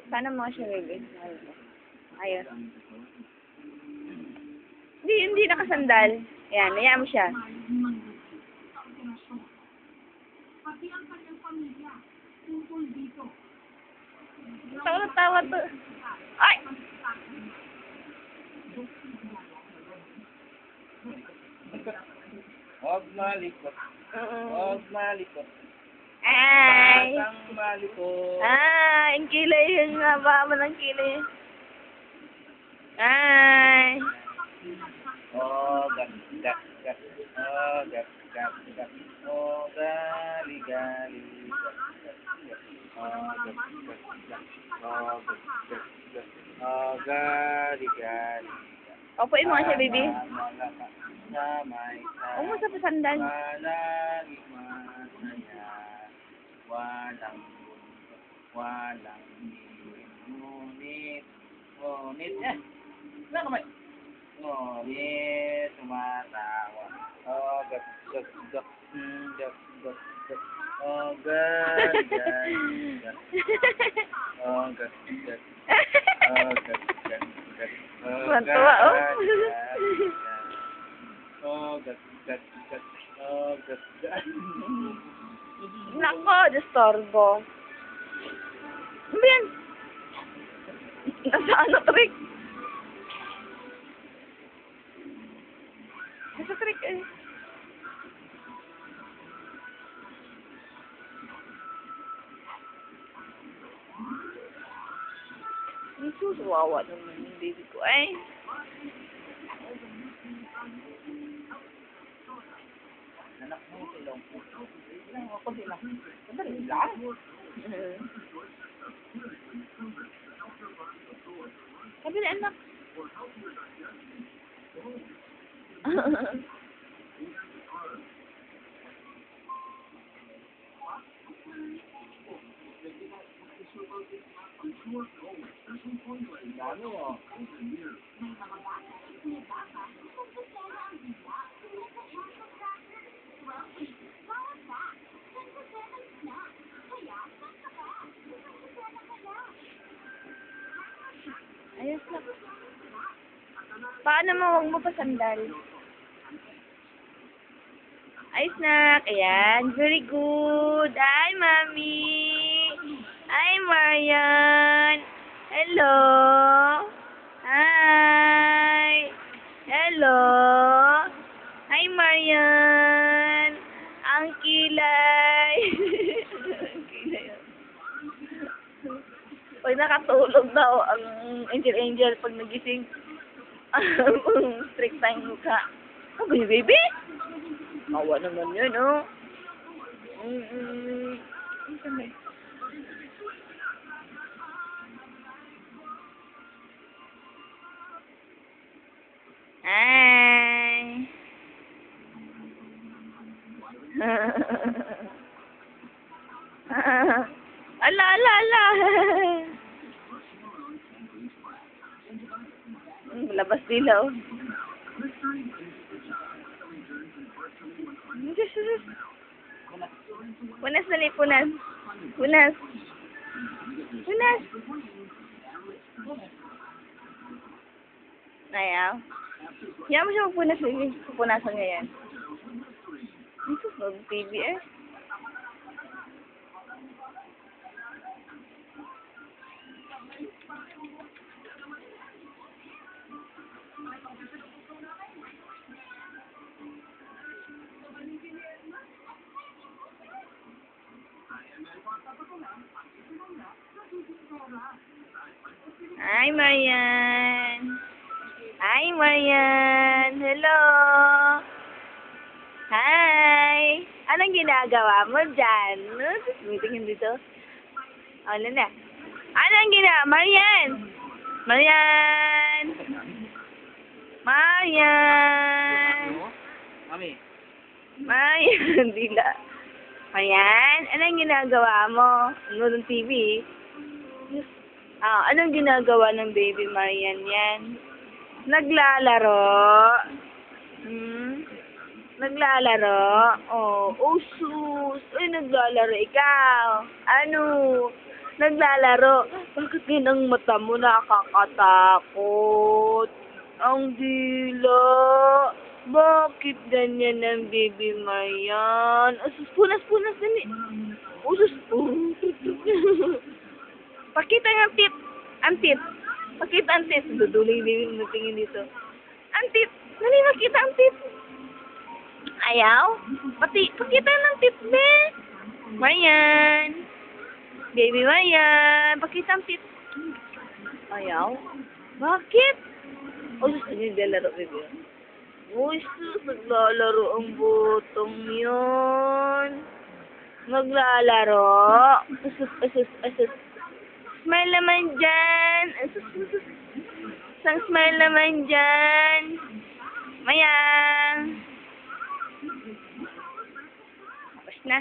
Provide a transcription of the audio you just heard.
Sana mo siya, baby. Ayun. Hindi nakasandal. Ayan, hayaan mo siya. Tawa to. Ay! Huwag malikot. Huwag malikot. Ay! Batang malikot. Ay! Ang kilay. Yung haba ng kilay. Ay! Oh, gat. Oh, gat. Oh, gali. Oh, gat. Oh, gat. Oh, gali. Opuin mo nga siya, baby. Namay Huwag mo sa pasandal. Walang masaya. Walang ngunit. Wala kamay. Ngunit, tumatawa. Oh, gat. Oh, gat. Oh, gat. Oh, gat. Tuwa, oh. Oh, gat. Oh, gat. Nako, disturbo. Ano ba yan? Nasa ano, trick? Nasa trick eh. Ang susuwawa naman yung baby ko. Ay. Anak mo, silong po. Ilang ako sila. Sandali lang. Sabi na anak. Dami oh. Ayos na. Paano mo, huwag mo pa sandal. Ayos na. Ayan. Very good. Ay, mami. Ay, Marian. Hello. Hi. Hello. Hi, Marian. Ang kilay. Ang kilay. Pag nakatulog daw ang angel pag nagising, strict tayong mukha. Ano ba yung baby? Mawa naman yun, oh. Hi. Ala. Labas dila, oh. Punas dali, punas. Punas. Ayaw. Ayaw mo siya magpunas, baby. Pupunasan niya yan. Ito, mag-TV eh. Hi, Marian. Hi, Marian. Hello. Hi. Anong ginagawa mo dyan? Tingin dito. Ano na? Anong ginagawa? Marian. Marian. Mami. Marian. Dila. Marian, anong ginagawa mo? Nanonood ng TV? Anong ginagawa ng baby Marian yan? Naglalaro? Naglalaro? Oh, sus. Ay, naglalaro ikaw. Ano? Naglalaro. Bakit ganang mata mo nakakatakot? Ang dila. Bakit ganyan ang baby ngayon? Asus, punas, dali. Usus. Pakita ng tip. Ang tip. Pakita ang tip. Duduling baby mo tingin dito. Ang tip. Dali, makita ang tip. Ayaw? Pakita ng tip, be. Mayan. Baby Mayan. Pakita ang tip. Ayaw? Bakit? Oh, sus, ano yung naglalaro, baby? Oh, sus, naglalaro ang botong yun. Naglalaro. Asus. Smile naman dyan. Asus. Isang smile naman dyan. Mayan. Tapos na.